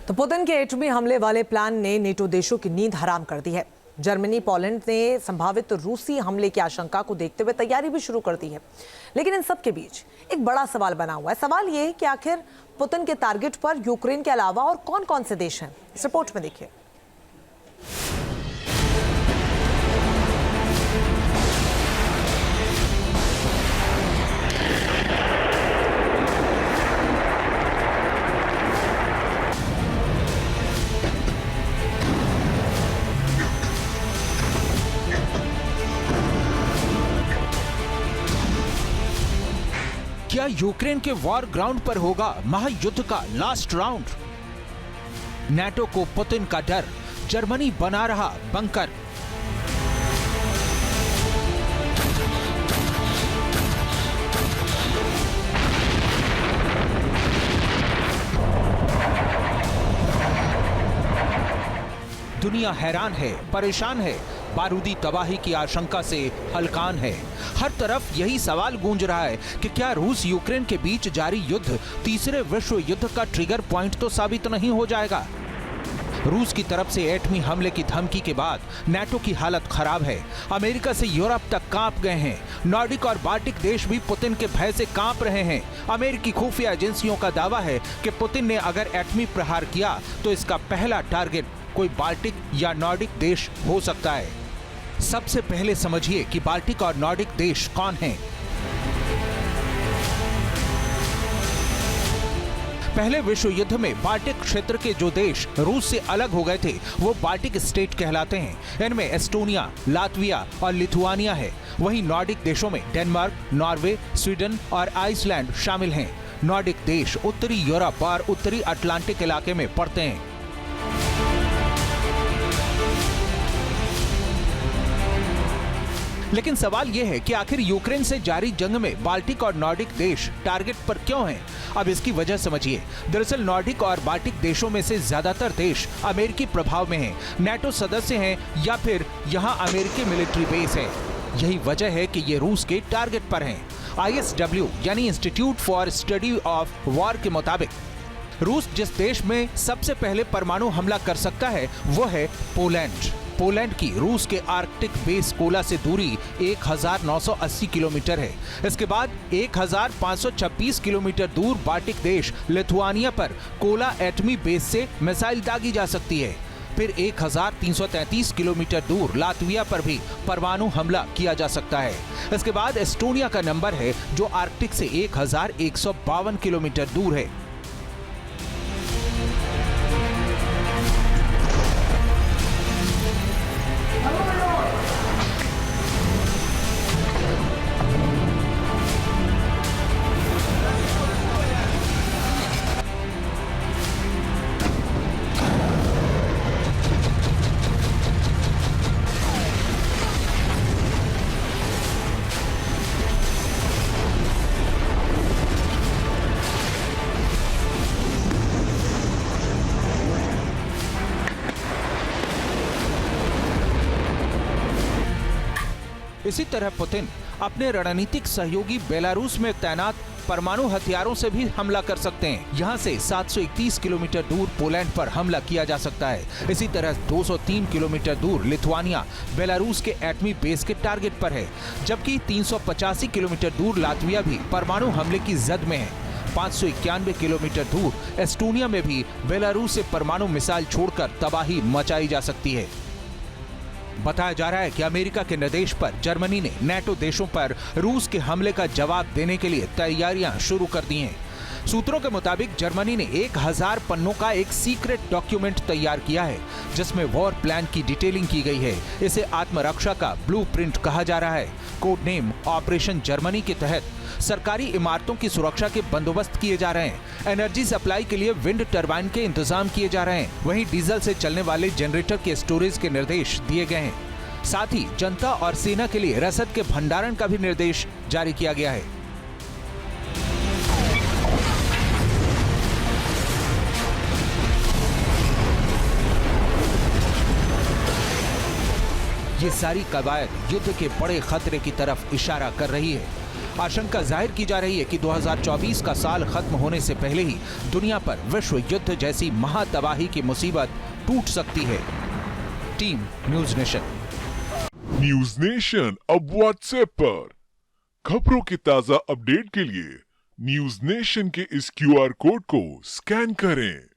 तो पुतिन के एटमी हमले वाले प्लान ने नेटो देशों की नींद हराम कर दी है। जर्मनी पोलैंड ने संभावित रूसी हमले की आशंका को देखते हुए तैयारी भी शुरू कर दी है। लेकिन इन सब के बीच एक बड़ा सवाल बना हुआ है। सवाल ये है कि आखिर पुतिन के टारगेट पर यूक्रेन के अलावा और कौन कौन से देश हैं। इस रिपोर्ट में देखिए। क्या यूक्रेन के वॉर ग्राउंड पर होगा महायुद्ध का लास्ट राउंड? नाटो को पुतिन का डर, जर्मनी बना रहा बंकर। दुनिया हैरान है, परेशान है, बारूदी तबाही की आशंका से हलकान है। हर तरफ यही सवाल गूंज रहा है कि क्या रूस यूक्रेन के बीच जारी युद्ध तीसरे विश्व युद्ध का ट्रिगर पॉइंट तो साबित नहीं हो जाएगा? रूस की तरफ से एटमी हमले की धमकी के बाद नाटो की हालत खराब है। अमेरिका से यूरोप तक कांप गए हैं। नॉर्डिक और बाल्टिक देश भी पुतिन के भय से कांप रहे हैं। अमेरिकी खुफिया एजेंसियों का दावा है कि पुतिन ने अगर एटमी प्रहार किया तो इसका पहला टारगेट कोई बाल्टिक या नॉर्डिक देश हो सकता है। सबसे पहले समझिए कि बाल्टिक और नॉर्डिक देश कौन हैं। पहले विश्व युद्ध में बाल्टिक क्षेत्र के जो देश रूस से अलग हो गए थे वो बाल्टिक स्टेट कहलाते हैं। इनमें एस्टोनिया, लातविया और लिथुआनिया है। वहीं नॉर्डिक देशों में डेनमार्क, नॉर्वे, स्वीडन और आइसलैंड शामिल हैं। नॉर्डिक देश उत्तरी यूरोप और उत्तरी अटलांटिक इलाके में पड़ते हैं। लेकिन सवाल यह है कि आखिर यूक्रेन से जारी जंग में बाल्टिक और नॉर्डिक देश टारगेट पर क्यों हैं? अब इसकी वजह समझिए। दरअसल नॉर्डिक और बाल्टिक देशों में से ज्यादातर देश अमेरिकी प्रभाव में हैं, नाटो सदस्य हैं या फिर यहां अमेरिकी मिलिट्री बेस है। यही वजह है कि ये रूस के टारगेट पर हैं। ISW यानी institute for study of war के मुताबिक रूस जिस देश में सबसे पहले परमाणु हमला कर सकता है वो है पोलैंड। पोलैंड की रूस के आर्कटिक बेस कोला से दूरी 1980 किलोमीटर है। इसके बाद 1526 किलोमीटर दूर बाल्टिक देश लिथुआनिया पर कोला एटमी बेस से मिसाइल दागी जा सकती है। फिर 1333 किलोमीटर दूर लातविया पर भी परमाणु हमला किया जा सकता है। इसके बाद एस्टोनिया का नंबर है जो आर्कटिक से 1152 किलोमीटर दूर है। इसी तरह पुतिन अपने रणनीतिक सहयोगी बेलारूस में तैनात परमाणु हथियारों से भी हमला कर सकते हैं। यहां से 731 किलोमीटर दूर पोलैंड पर हमला किया जा सकता है। इसी तरह 203 किलोमीटर दूर लिथुआनिया बेलारूस के एटमी बेस के टारगेट पर है, जबकि 385 किलोमीटर दूर लातविया भी परमाणु हमले की जद में है। 591 किलोमीटर दूर एस्टोनिया में भी बेलारूस से परमाणु मिसाइल छोड़कर तबाही मचाई जा सकती है। बताया जा रहा है कि अमेरिका के निर्देश पर जर्मनी ने नाटो देशों पर रूस के हमले का जवाब देने के लिए तैयारियां शुरू कर दी हैं। सूत्रों के मुताबिक जर्मनी ने 1000 पन्नों का एक सीक्रेट डॉक्यूमेंट तैयार किया है जिसमें वॉर प्लान की डिटेलिंग की गई है। इसे आत्मरक्षा का ब्लूप्रिंट कहा जा रहा है। कोड नेम ऑपरेशन जर्मनी के तहत सरकारी इमारतों की सुरक्षा के बंदोबस्त किए जा रहे हैं। एनर्जी सप्लाई के लिए विंड टरबाइन के इंतजाम किए जा रहे हैं। वहीं डीजल से चलने वाले जनरेटर के स्टोरेज के निर्देश दिए गए हैं। साथ ही जनता और सेना के लिए रसद के भंडारण का भी निर्देश जारी किया गया है। ये सारी कवायद युद्ध के बड़े खतरे की तरफ इशारा कर रही है। आशंका जाहिर की जा रही है कि 2024 का साल खत्म होने से पहले ही दुनिया पर विश्व युद्ध जैसी महातबाही की मुसीबत टूट सकती है। Team news nation. News nation अब व्हाट्सएप पर खबरों के ताजा अपडेट के लिए न्यूज नेशन के इस QR कोड को स्कैन करें।